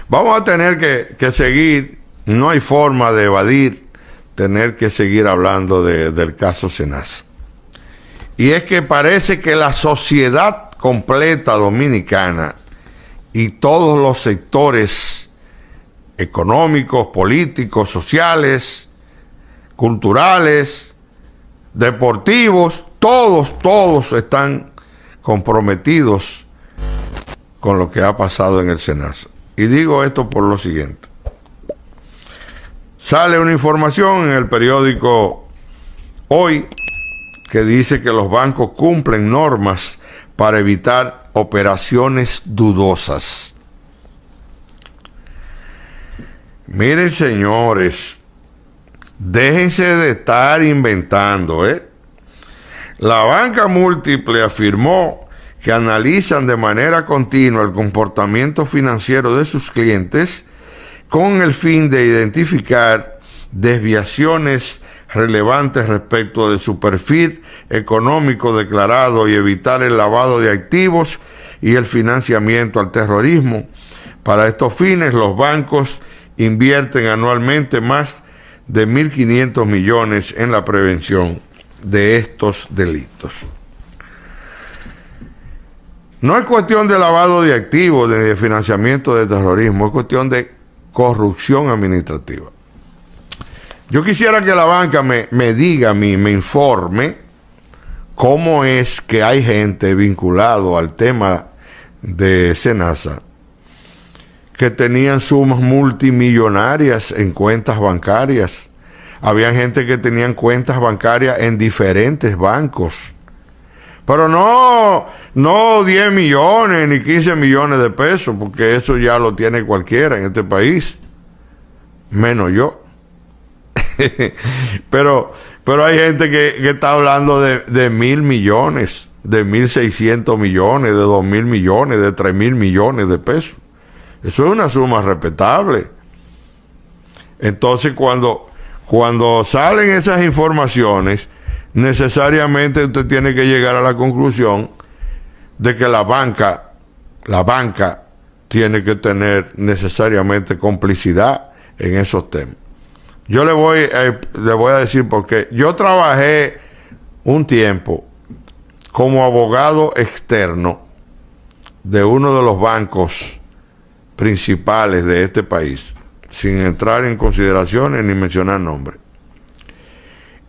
Vamos a tener que seguir, no hay forma de evadir, tener que seguir hablando del caso Senasa. Y es que parece que la sociedad completa dominicana y todos los sectores económicos, políticos, sociales, culturales, deportivos, todos están comprometidos con lo que ha pasado en el Senasa. Y digo esto por lo siguiente. Sale una información en el periódico Hoy que dice que los bancos cumplen normas para evitar operaciones dudosas. Miren, señores, déjense de estar inventando, La banca múltiple afirmó que analizan de manera continua el comportamiento financiero de sus clientes con el fin de identificar desviaciones relevantes respecto de su perfil económico declarado y evitar el lavado de activos y el financiamiento al terrorismo. Para estos fines, los bancos invierten anualmente más de 1.500 millones en la prevención de estos delitos. No es cuestión de lavado de activos, de financiamiento de terrorismo, es cuestión de corrupción administrativa. Yo quisiera que la banca me diga a mí, me informe cómo es que hay gente vinculado al tema de Senasa que tenían sumas multimillonarias en cuentas bancarias. Había gente que tenían cuentas bancarias en diferentes bancos. Pero no 10 millones ni 15 millones de pesos, porque eso ya lo tiene cualquiera en este país, menos yo. pero hay gente que está hablando de 1.000 millones, de 1.600 millones, de 2.000 millones, de 3.000 millones de pesos. Eso es una suma respetable. Entonces, cuando salen esas informaciones, necesariamente usted tiene que llegar a la conclusión de que la banca tiene que tener necesariamente complicidad en esos temas. Yo le voy a decir por qué. Yo trabajé un tiempo como abogado externo de uno de los bancos principales de este país, sin entrar en consideraciones ni mencionar nombres.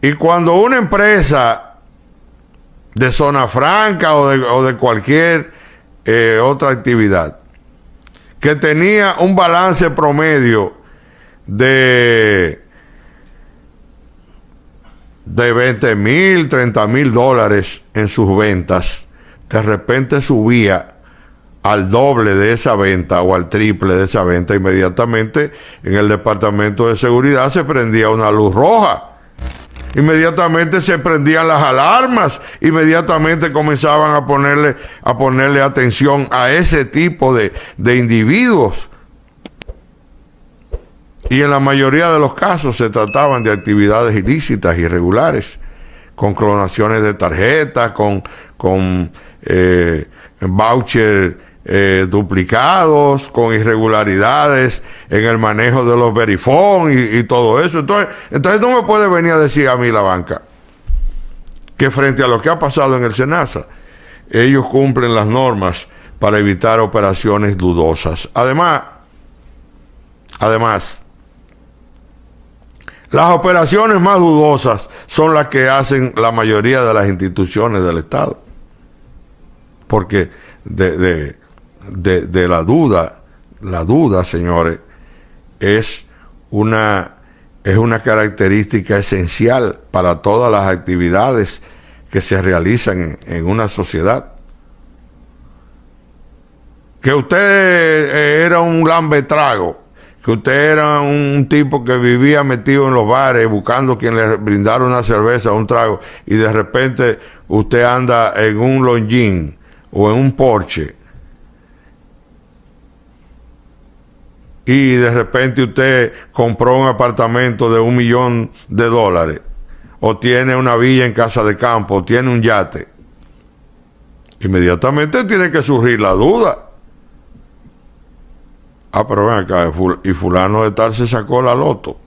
Y cuando una empresa de zona franca o de cualquier otra actividad que tenía un balance promedio de 20,000, 30,000 dólares en sus ventas, de repente subía al doble de esa venta o al triple de esa venta, inmediatamente en el departamento de seguridad se prendía una luz roja. Inmediatamente se prendían las alarmas, inmediatamente comenzaban a ponerle atención a ese tipo de individuos. Y en la mayoría de los casos se trataban de actividades ilícitas, irregulares, con clonaciones de tarjetas, con vouchers duplicados, con irregularidades en el manejo de los verifone y todo eso. Entonces no me puede venir a decir a mí la banca que frente a lo que ha pasado en el Senasa, ellos cumplen las normas para evitar operaciones dudosas. Además, las operaciones más dudosas son las que hacen la mayoría de las instituciones del Estado. Porque de la duda, señores, es una característica esencial para todas las actividades que se realizan en una sociedad. Que usted era un lambetrago, que usted era un tipo que vivía metido en los bares buscando quien le brindara una cerveza o un trago, y de repente usted anda en un Longines o en un Porsche, y de repente usted compró un apartamento de $1 millón, o tiene una villa en casa de campo, o tiene un yate, inmediatamente tiene que surgir la duda. Ah, pero ven acá, y fulano de tal se sacó la loto,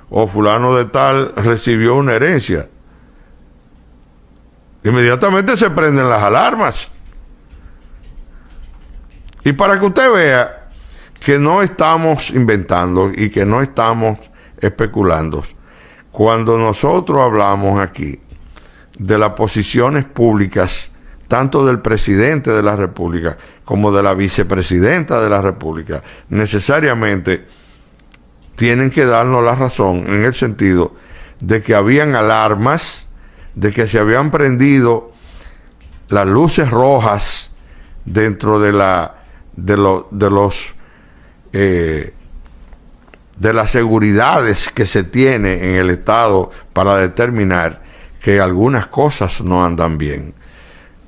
o fulano de tal recibió una herencia. Inmediatamente se prenden las alarmas. Y para que usted vea que no estamos inventando y que no estamos especulando, cuando nosotros hablamos aquí de las posiciones públicas, tanto del presidente de la República como de la vicepresidenta de la República, necesariamente tienen que darnos la razón en el sentido de que habían alarmas, de que se habían prendido las luces rojas dentro de las seguridades que se tiene en el Estado para determinar que algunas cosas no andan bien.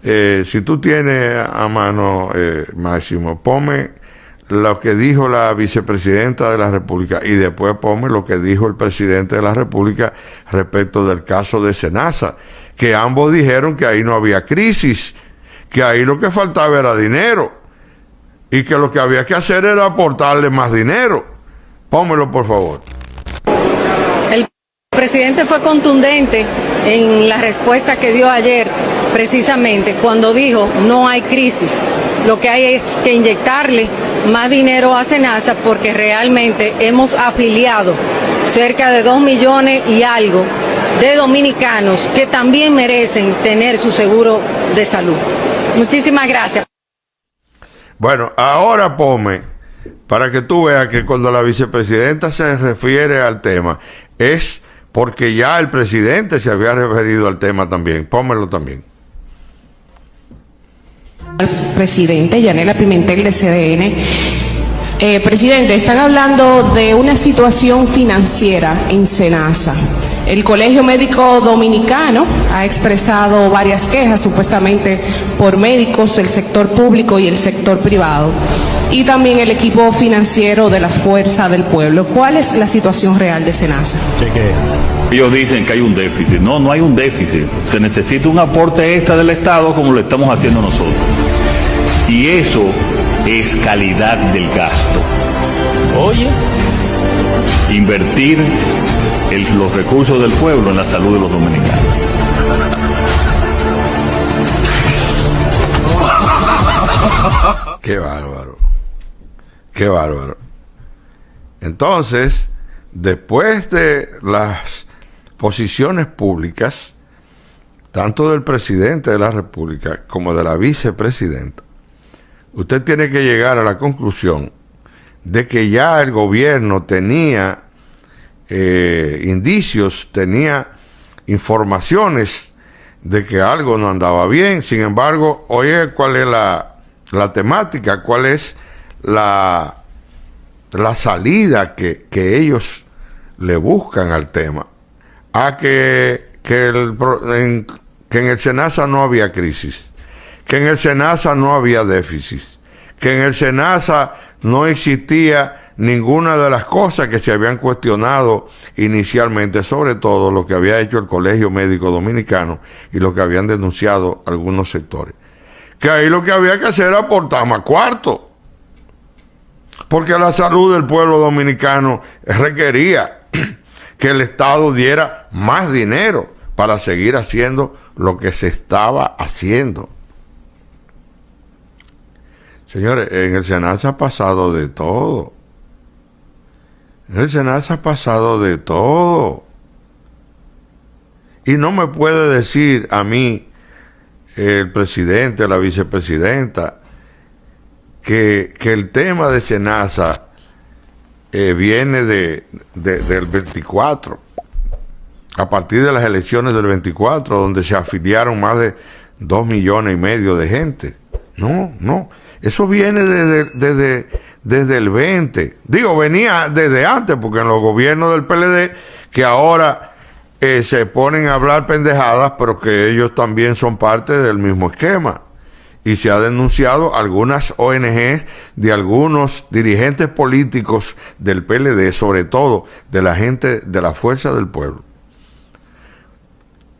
Si tú tienes a mano, Máximo, ponme lo que dijo la vicepresidenta de la República y después ponme lo que dijo el presidente de la República respecto del caso de Senasa, que ambos dijeron que ahí no había crisis, que ahí lo que faltaba era dinero y que lo que había que hacer era aportarle más dinero. Pónmelo, por favor. El presidente fue contundente en la respuesta que dio ayer, precisamente cuando dijo no hay crisis. Lo que hay es que inyectarle más dinero a Senasa porque realmente hemos afiliado cerca de 2 millones y algo de dominicanos que también merecen tener su seguro de salud. Muchísimas gracias. Bueno, ahora ponme, para que tú veas que cuando la vicepresidenta se refiere al tema, es porque ya el presidente se había referido al tema también. Pónmelo también. Presidente, Yanela Pimentel de CDN. Presidente, están hablando de una situación financiera en Senasa. El Colegio Médico Dominicano ha expresado varias quejas, supuestamente por médicos del sector público y el sector privado, y también el equipo financiero de la Fuerza del Pueblo. ¿Cuál es la situación real de Senasa? Ellos dicen que hay un déficit. No, no hay un déficit. Se necesita un aporte extra del Estado como lo estamos haciendo nosotros. Y eso es calidad del gasto. Oye. Invertir los recursos del pueblo en la salud de los dominicanos. Qué bárbaro. Qué bárbaro. Entonces, después de las posiciones públicas, tanto del presidente de la República como de la vicepresidenta, usted tiene que llegar a la conclusión de que ya el gobierno tenía indicios, tenía informaciones de que algo no andaba bien. Sin embargo, oye, ¿cuál es la temática? ¿Cuál es la salida que ellos le buscan al tema? Que en el Senasa no había crisis, que en el Senasa no había déficit, que en el Senasa no existía ninguna de las cosas que se habían cuestionado inicialmente, sobre todo lo que había hecho el Colegio Médico Dominicano y lo que habían denunciado algunos sectores. Que ahí lo que había que hacer era aportar más cuarto, porque la salud del pueblo dominicano requería que el Estado diera más dinero para seguir haciendo lo que se estaba haciendo. Señores, en el Senasa ha pasado de todo. En el Senasa ha pasado de todo. Y no me puede decir a mí, el presidente, la vicepresidenta, que el tema de Senasa viene del 24, a partir de las elecciones del 24, donde se afiliaron más de 2,5 millones de gente. No, eso viene desde el 20. Digo, venía desde antes, porque en los gobiernos del PLD, que ahora se ponen a hablar pendejadas, pero que ellos también son parte del mismo esquema. Y se ha denunciado algunas ONG de algunos dirigentes políticos del PLD, sobre todo de la gente de la Fuerza del Pueblo,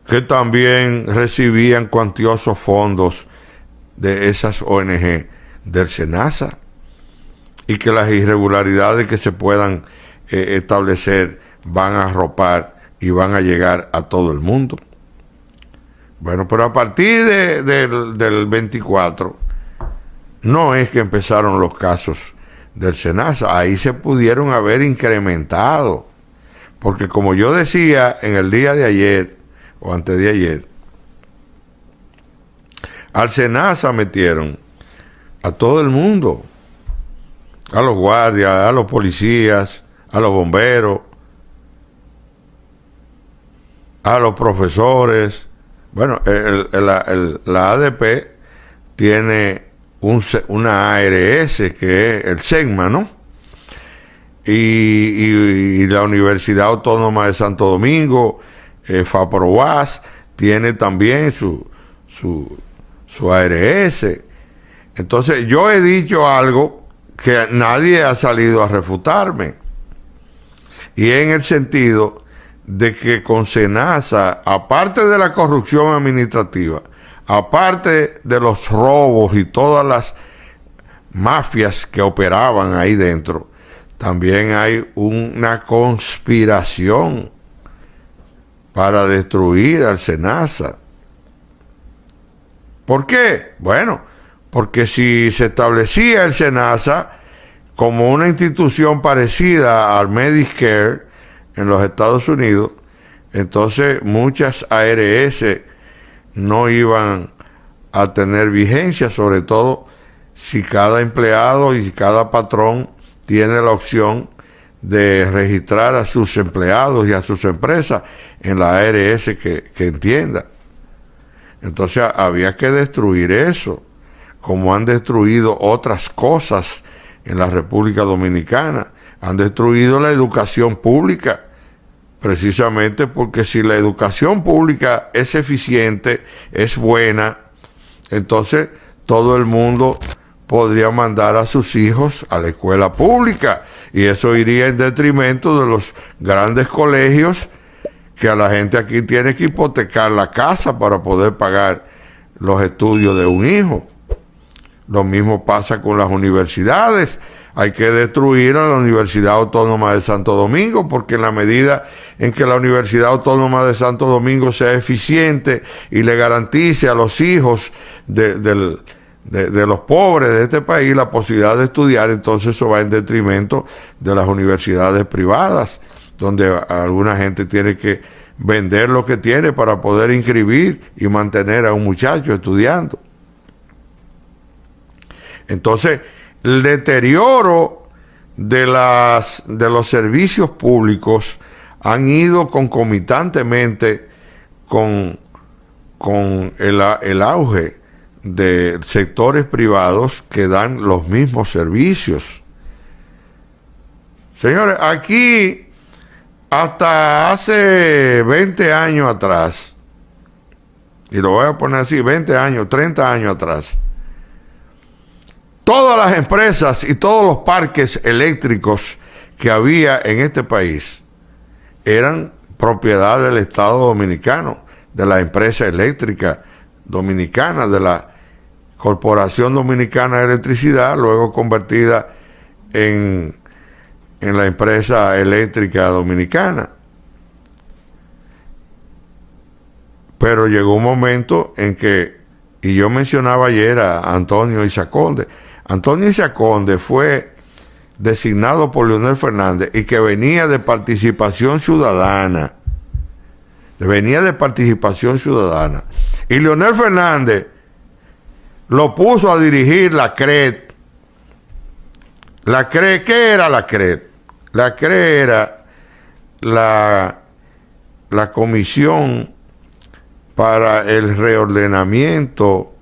que también recibían cuantiosos fondos de esas ONG del Senasa. y que las irregularidades que se puedan establecer van a arropar y van a llegar a todo el mundo. Bueno, pero a partir del 24 no es que empezaron los casos del SENASA, ahí se pudieron haber incrementado, porque como yo decía en el día de ayer o antes de ayer, al SENASA metieron a todo el mundo, a los guardias, a los policías, a los bomberos, a los profesores. Bueno, la ADP tiene una ARS que es el SEGMA, ¿no? Y la Universidad Autónoma de Santo Domingo, FAPROAS, tiene también su ARS. Entonces yo he dicho algo que nadie ha salido a refutarme, y en el sentido de que con SENASA, aparte de la corrupción administrativa, aparte de los robos y todas las mafias que operaban ahí dentro, también hay una conspiración para destruir al SENASA. ¿Por qué? Bueno, porque si se establecía el SENASA como una institución parecida al Medicare en los Estados Unidos, entonces muchas ARS no iban a tener vigencia, sobre todo si cada empleado y cada patrón tiene la opción de registrar a sus empleados y a sus empresas en la ARS que entienda. Entonces había que destruir eso, como han destruido otras cosas en la República Dominicana. Han destruido la educación pública, precisamente porque si la educación pública es eficiente, es buena, entonces todo el mundo podría mandar a sus hijos a la escuela pública, y eso iría en detrimento de los grandes colegios, que a la gente aquí tiene que hipotecar la casa para poder pagar los estudios de un hijo. Lo mismo pasa con las universidades. Hay que destruir a la Universidad Autónoma de Santo Domingo, porque en la medida en que la Universidad Autónoma de Santo Domingo sea eficiente y le garantice a los hijos de los pobres de este país la posibilidad de estudiar, entonces eso va en detrimento de las universidades privadas, donde alguna gente tiene que vender lo que tiene para poder inscribir y mantener a un muchacho estudiando. Entonces, el deterioro de los servicios públicos han ido concomitantemente con el auge de sectores privados que dan los mismos servicios. Señores, aquí hasta hace 20 años atrás, y lo voy a poner así, 20 años, 30 años atrás, todas las empresas y todos los parques eléctricos que había en este país eran propiedad del Estado Dominicano, de la empresa eléctrica dominicana, de la Corporación Dominicana de Electricidad, luego convertida en la empresa eléctrica dominicana. Pero llegó un momento en que, y yo mencionaba ayer a Antonio Isa Conde. Antonio Isa Conde fue designado por Leonel Fernández, y que venía de Participación Ciudadana. Y Leonel Fernández lo puso a dirigir la CRED. La CRED, ¿qué era la CRED? La CRED era la Comisión para el Reordenamiento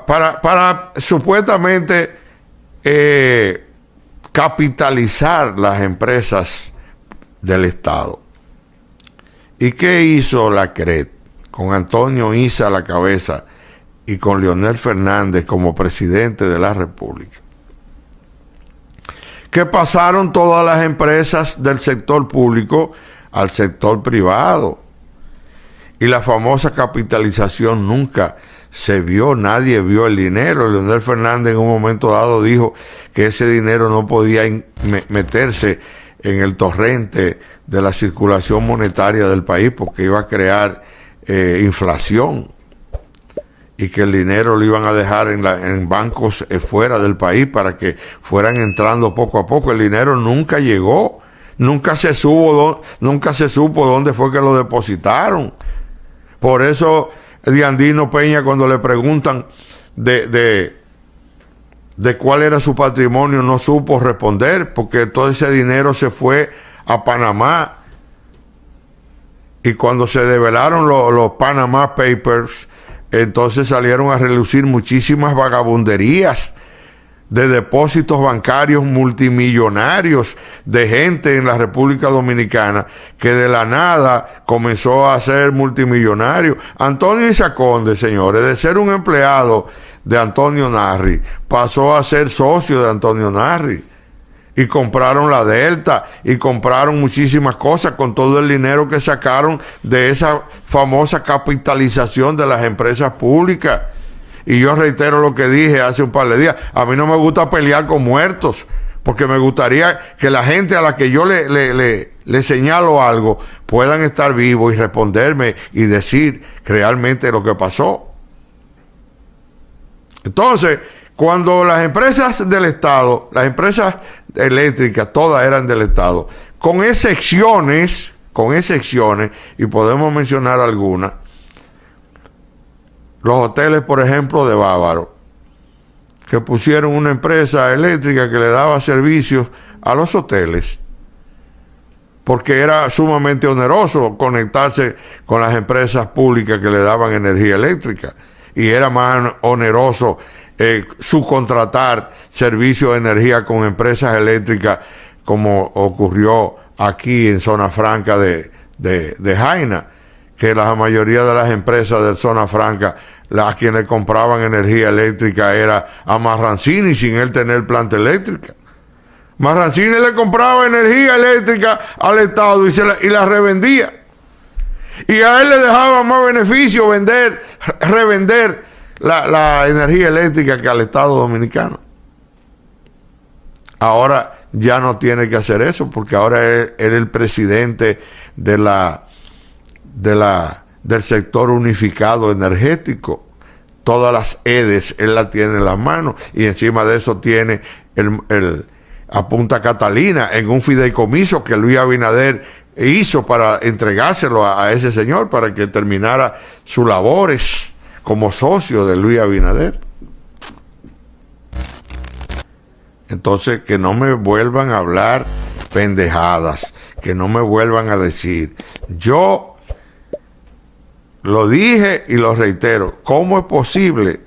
para supuestamente capitalizar las empresas del Estado. ¿Y qué hizo la CRED? Con Antonio Isa a la cabeza y con Leonel Fernández como presidente de la República, que pasaron todas las empresas del sector público al sector privado. y la famosa capitalización nunca se vio, nadie vio el dinero. Leonel Fernández en un momento dado dijo que ese dinero no podía meterse en el torrente de la circulación monetaria del país porque iba a crear inflación, y que el dinero lo iban a dejar en bancos fuera del país para que fueran entrando poco a poco. El dinero nunca llegó, nunca se supo dónde fue que lo depositaron. Por eso Diandino Peña, cuando le preguntan de cuál era su patrimonio, no supo responder, porque todo ese dinero se fue a Panamá. Y cuando se develaron los Panama Papers, entonces salieron a relucir muchísimas vagabunderías de depósitos bancarios multimillonarios de gente en la República Dominicana que de la nada comenzó a ser multimillonario. Antonio Isaconde, señores, de ser un empleado de Antonio Narri, pasó a ser socio de Antonio Narri. Y compraron la Delta y compraron muchísimas cosas con todo el dinero que sacaron de esa famosa capitalización de las empresas públicas. Y yo reitero lo que dije hace un par de días: a mí no me gusta pelear con muertos, porque me gustaría que la gente a la que yo le señalo algo puedan estar vivos y responderme y decir realmente lo que pasó. Entonces, cuando las empresas del Estado, las empresas eléctricas, todas eran del Estado, con excepciones, y podemos mencionar algunas, los hoteles, por ejemplo, de Bávaro, que pusieron una empresa eléctrica que le daba servicios a los hoteles, porque era sumamente oneroso conectarse con las empresas públicas que le daban energía eléctrica, y era más oneroso subcontratar servicios de energía con empresas eléctricas, como ocurrió aquí en Zona Franca de Jaina, que la mayoría de las empresas de Zona Franca, a quienes compraban energía eléctrica era a Marrancini, sin él tener planta eléctrica. Marrancini le compraba energía eléctrica al Estado y la revendía. Y a él le dejaba más beneficio revender la energía eléctrica que al Estado Dominicano. Ahora ya no tiene que hacer eso, porque ahora él es el presidente del sector unificado energético. Todas las EDES él la tiene en las manos, y encima de eso tiene a Punta Catalina en un fideicomiso que Luis Abinader hizo para entregárselo a ese señor para que terminara sus labores como socio de Luis Abinader. Entonces, que no me vuelvan a hablar pendejadas, que no me vuelvan a decir. Yo lo dije y lo reitero: ¿cómo es posible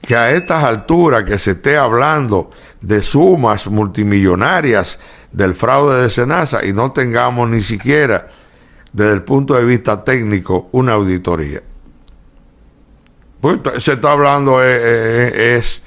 que a estas alturas que se esté hablando de sumas multimillonarias del fraude de SENASA y no tengamos ni siquiera, desde el punto de vista técnico, una auditoría? Pues se está hablando es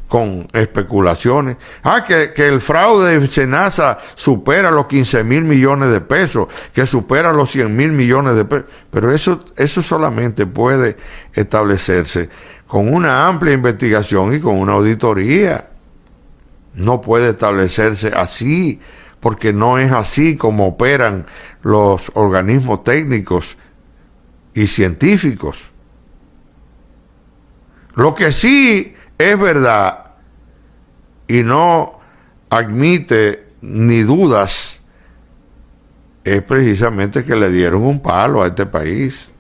con especulaciones. Que el fraude de SENASA supera los 15,000 millones de pesos, que supera los 100,000 millones de pesos. Pero eso solamente puede establecerse con una amplia investigación y con una auditoría. No puede establecerse así, porque no es así como operan los organismos técnicos y científicos. Lo que sí es verdad y no admite ni dudas es precisamente que le dieron un palo a este país.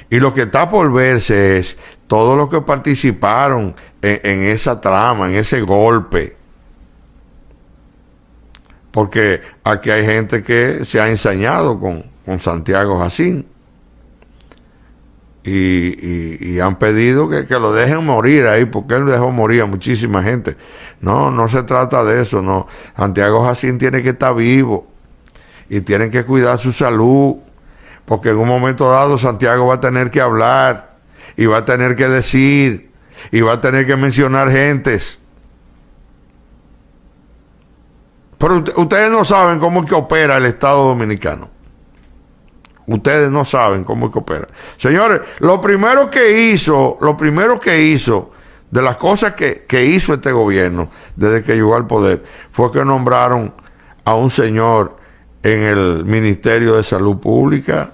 Y lo que está por verse es todos los que participaron en esa trama, en ese golpe. Porque aquí hay gente que se ha ensañado con Santiago Jacín. Y han pedido que lo dejen morir ahí, porque él dejó morir a muchísima gente. No se trata de eso, no. Santiago Jacín tiene que estar vivo y tienen que cuidar su salud, porque en un momento dado Santiago va a tener que hablar y va a tener que decir y va a tener que mencionar gentes. Pero ustedes no saben cómo es que opera el Estado Dominicano. Ustedes no saben cómo es que opera. Señores, lo primero que hizo, de las cosas que hizo este gobierno desde que llegó al poder, fue que nombraron a un señor en el Ministerio de Salud Pública.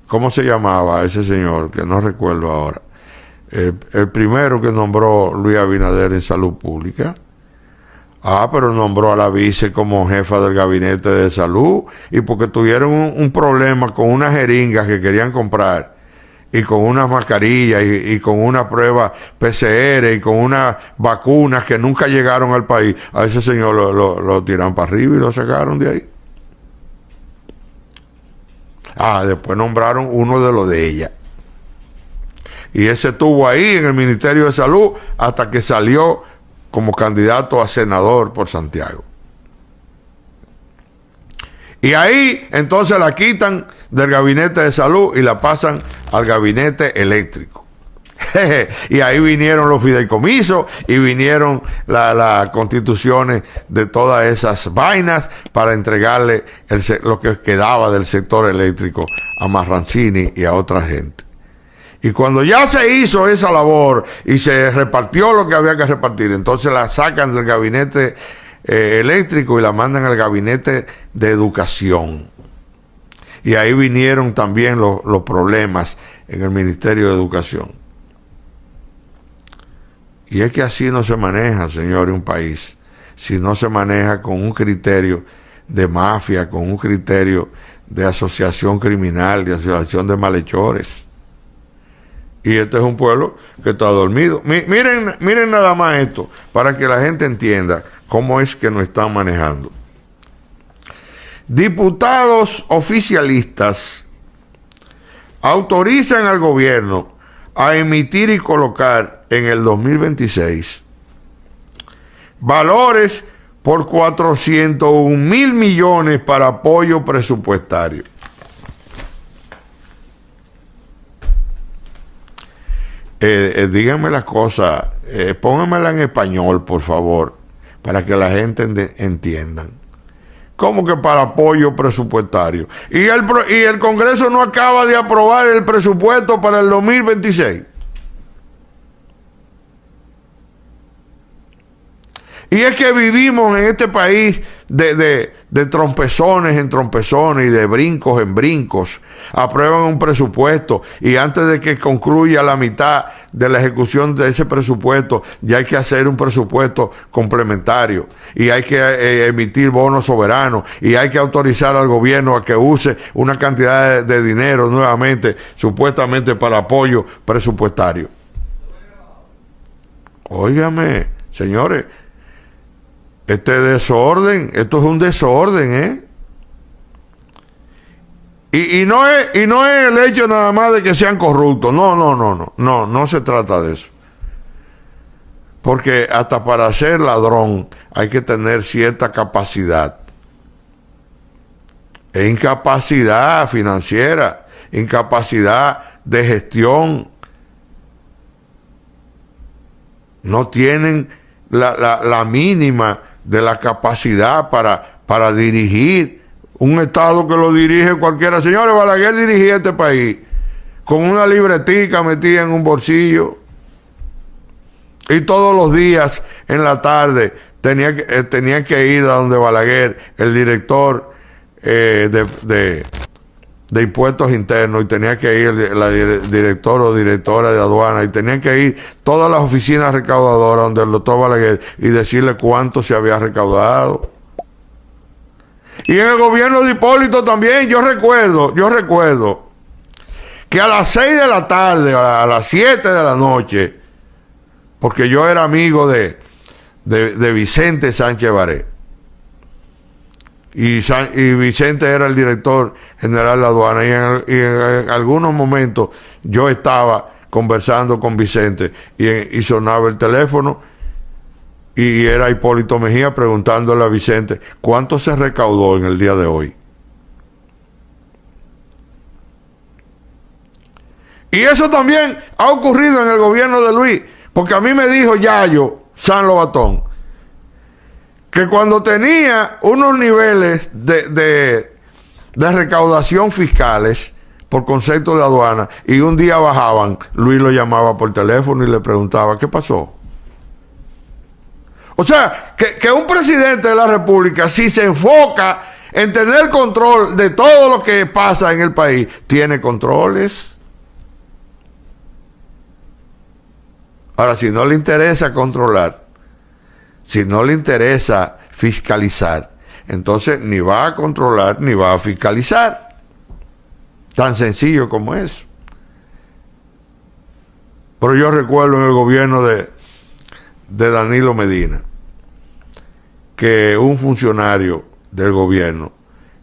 ¿Cómo se llamaba ese señor? Que no recuerdo ahora. El primero que nombró Luis Abinader en Salud Pública. Pero nombró a la vice como jefa del gabinete de salud, y porque tuvieron un problema con unas jeringas que querían comprar, y con unas mascarillas, y con una prueba PCR, y con unas vacunas que nunca llegaron al país, a ese señor lo tiraron para arriba y lo sacaron de ahí. Después nombraron uno de los de ella. Y ese estuvo ahí en el Ministerio de Salud hasta que salió como candidato a senador por Santiago. Y ahí entonces la quitan del gabinete de salud y la pasan al gabinete eléctrico. Y ahí vinieron los fideicomisos y vinieron las constituciones de todas esas vainas para entregarle lo que quedaba del sector eléctrico a Marrancini y a otra gente. Y cuando ya se hizo esa labor y se repartió lo que había que repartir, entonces la sacan del gabinete eléctrico y la mandan al gabinete de educación. Y ahí vinieron también los problemas en el Ministerio de Educación. Y es que así no se maneja, señores, un país. Si no se maneja con un criterio de mafia, con un criterio de asociación criminal, de asociación de malhechores. Y este es un pueblo que está dormido. Miren nada más esto, para que la gente entienda cómo es que nos están manejando. Diputados oficialistas autorizan al gobierno a emitir y colocar en el 2026 valores por 401,000 millones para apoyo presupuestario. Díganme las cosas, pónganmela en español, por favor, para que la gente entiendan. ¿Cómo que para apoyo presupuestario? Y el Congreso no acaba de aprobar el presupuesto para el 2026. Y es que vivimos en este país de trompezones en trompezones y de brincos en brincos. Aprueban un presupuesto y antes de que concluya la mitad de la ejecución de ese presupuesto, ya hay que hacer un presupuesto complementario y hay que emitir bonos soberanos y hay que autorizar al gobierno a que use una cantidad de dinero nuevamente, supuestamente para apoyo presupuestario. Óigame, señores, este desorden, esto es un desorden, Y no es el hecho nada más de que sean corruptos. No se trata de eso. Porque hasta para ser ladrón hay que tener cierta capacidad. Incapacidad financiera, incapacidad de gestión. No tienen la mínima de la capacidad para dirigir un Estado que lo dirige cualquiera. Señores, Balaguer dirigía este país con una libretica metida en un bolsillo y todos los días en la tarde tenían que ir a donde Balaguer, el director de impuestos internos, y tenía que ir la directora o directora de aduana, y tenían que ir todas las oficinas recaudadoras donde el doctor Balaguer y decirle cuánto se había recaudado. Y en el gobierno de Hipólito también, yo recuerdo que a las 6 de la tarde, a las 7 de la noche, porque yo era amigo de Vicente Sánchez Baré, y Vicente era el director general de la aduana, y en algunos momentos yo estaba conversando con Vicente y sonaba el teléfono y era Hipólito Mejía preguntándole a Vicente cuánto se recaudó en el día de hoy. Y eso también ha ocurrido en el gobierno de Luis, porque a mí me dijo Yayo San Lobatón que cuando tenía unos niveles de de recaudación fiscales por concepto de aduana, y un día bajaban, Luis lo llamaba por teléfono y le preguntaba, ¿qué pasó? O sea, que un presidente de la República, si se enfoca en tener control de todo lo que pasa en el país, tiene controles. Ahora, si no le interesa controlar, si no le interesa fiscalizar, entonces ni va a controlar ni va a fiscalizar. Tan sencillo como eso. Pero yo recuerdo en el gobierno de Danilo Medina que un funcionario del gobierno,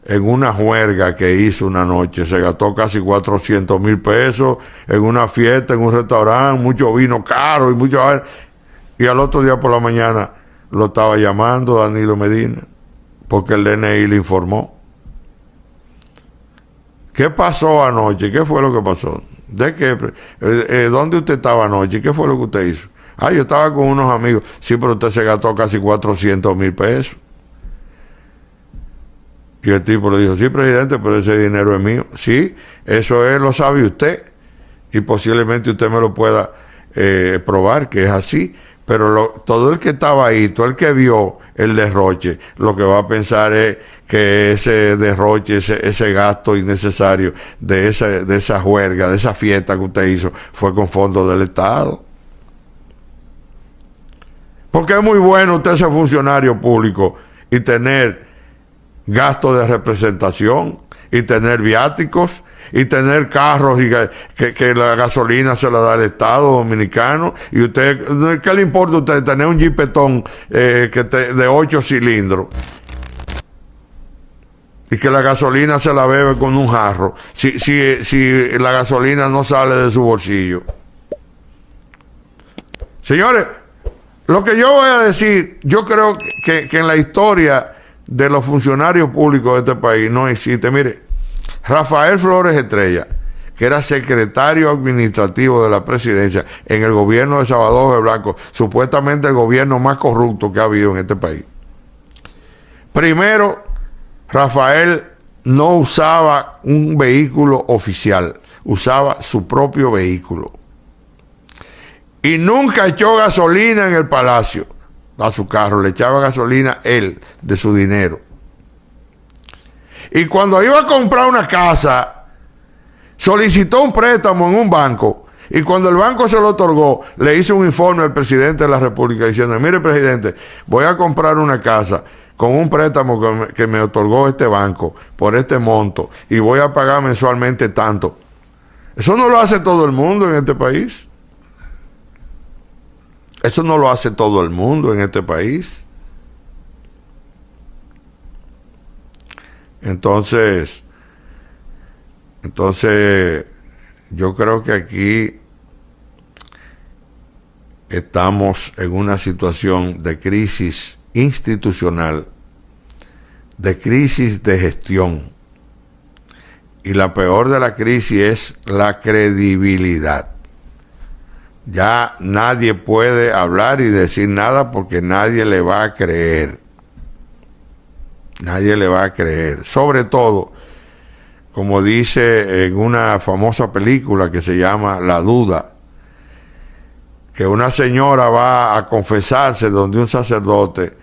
en una juerga que hizo una noche, se gastó casi 400,000 pesos en una fiesta, en un restaurante, mucho vino caro y al otro día por la mañana lo estaba llamando Danilo Medina porque el DNI le informó. ¿Qué pasó anoche? ¿Qué fue lo que pasó? ¿De qué? ¿Dónde usted estaba anoche? ¿Qué fue lo que usted hizo? Yo estaba con unos amigos. Sí, pero usted se gastó casi 400,000 pesos. Y el tipo le dijo, sí, presidente, pero ese dinero es mío. Sí, eso es, lo sabe usted. Y posiblemente usted me lo pueda probar que es así. Pero todo el que estaba ahí, todo el que vio el derroche, lo que va a pensar es que ese derroche, ese gasto innecesario de esa juerga, de esa fiesta que usted hizo, fue con fondos del Estado. Porque es muy bueno usted ser funcionario público y tener gastos de representación y tener viáticos y tener carros y que la gasolina se la da el Estado Dominicano, y usted, ¿qué le importa a usted tener un jipetón de 8 cilindros y que la gasolina se la bebe con un jarro si la gasolina no sale de su bolsillo? Señores, lo que yo voy a decir, yo creo que en la historia de los funcionarios públicos de este país no existe. Mire, Rafael Flores Estrella, que era secretario administrativo de la presidencia en el gobierno de Salvador Blanco, supuestamente el gobierno más corrupto que ha habido en este país. Primero, Rafael no usaba un vehículo oficial, usaba su propio vehículo. Y nunca echó gasolina en el palacio a su carro, le echaba gasolina él, de su dinero. Y cuando iba a comprar una casa, solicitó un préstamo en un banco, y cuando el banco se lo otorgó, le hizo un informe al presidente de la República diciendo, mire, presidente, voy a comprar una casa con un préstamo que me otorgó este banco por este monto y voy a pagar mensualmente tanto. Eso no lo hace todo el mundo en este país. Eso no lo hace todo el mundo en este país. Entonces, yo creo que aquí estamos en una situación de crisis institucional, de crisis de gestión. Y la peor de la crisis es la credibilidad. Ya nadie puede hablar y decir nada porque nadie le va a creer. Nadie le va a creer. Sobre todo, como dice en una famosa película que se llama La Duda, que una señora va a confesarse donde un sacerdote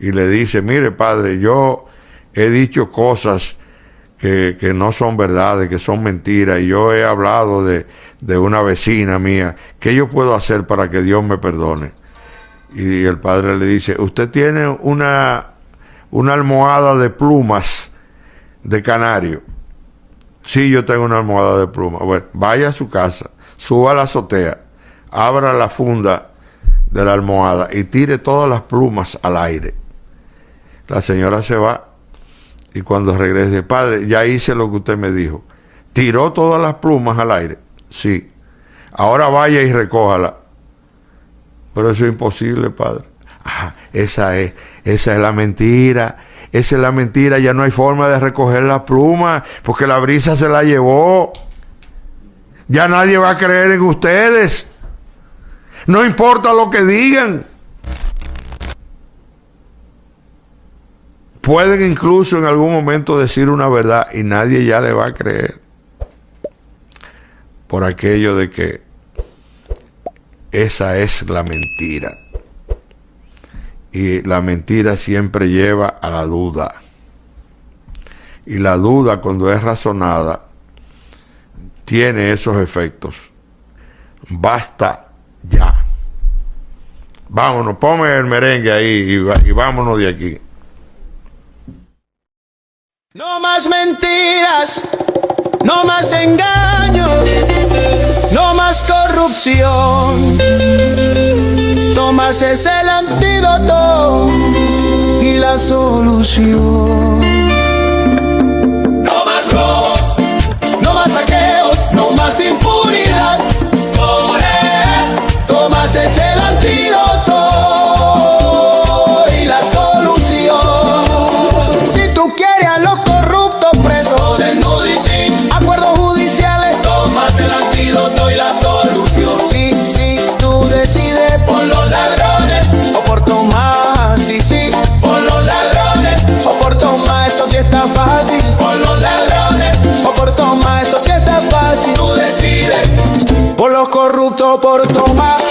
y le dice, mire padre, yo he dicho cosas que no son verdades, que son mentiras, y yo he hablado de una vecina mía, ¿qué yo puedo hacer para que Dios me perdone? Y el padre le dice, usted tiene una almohada de plumas de canario. Sí, yo tengo una almohada de plumas. Bueno, vaya a su casa, suba a la azotea, abra la funda de la almohada y tire todas las plumas al aire. La señora se va y cuando regrese, padre, ya hice lo que usted me dijo. ¿Tiró todas las plumas al aire? Sí. Ahora vaya y recójala. Pero eso es imposible, padre. Esa es la mentira. Esa es la mentira. Ya no hay forma de recoger las plumas porque la brisa se la llevó. Ya nadie va a creer en ustedes. No importa lo que digan. pueden incluso en algún momento decir una verdad y nadie ya le va a creer, por aquello de que esa es la mentira. Y la mentira siempre lleva a la duda. Y la duda, cuando es razonada, tiene esos efectos. Basta ya. Vámonos, ponme el merengue ahí y vámonos de aquí. No más mentiras, no más engaños, no más corrupción. Tomás es el antídoto y la solución. No más robos, no más saqueos, no más impunidad. Por él, Tomás es el antídoto y la solución. Si tú quieres a los corruptos presos, desnudos y sin acuerdos judiciales, Tomás el antídoto y la solución. Sí, tú decides por los ladrones o por Tomás. Sí, por los ladrones o por Tomás. Esto sí está fácil. Por los ladrones o por Tomás. Esto sí está fácil. Tú decides por los corruptos o por Tomás.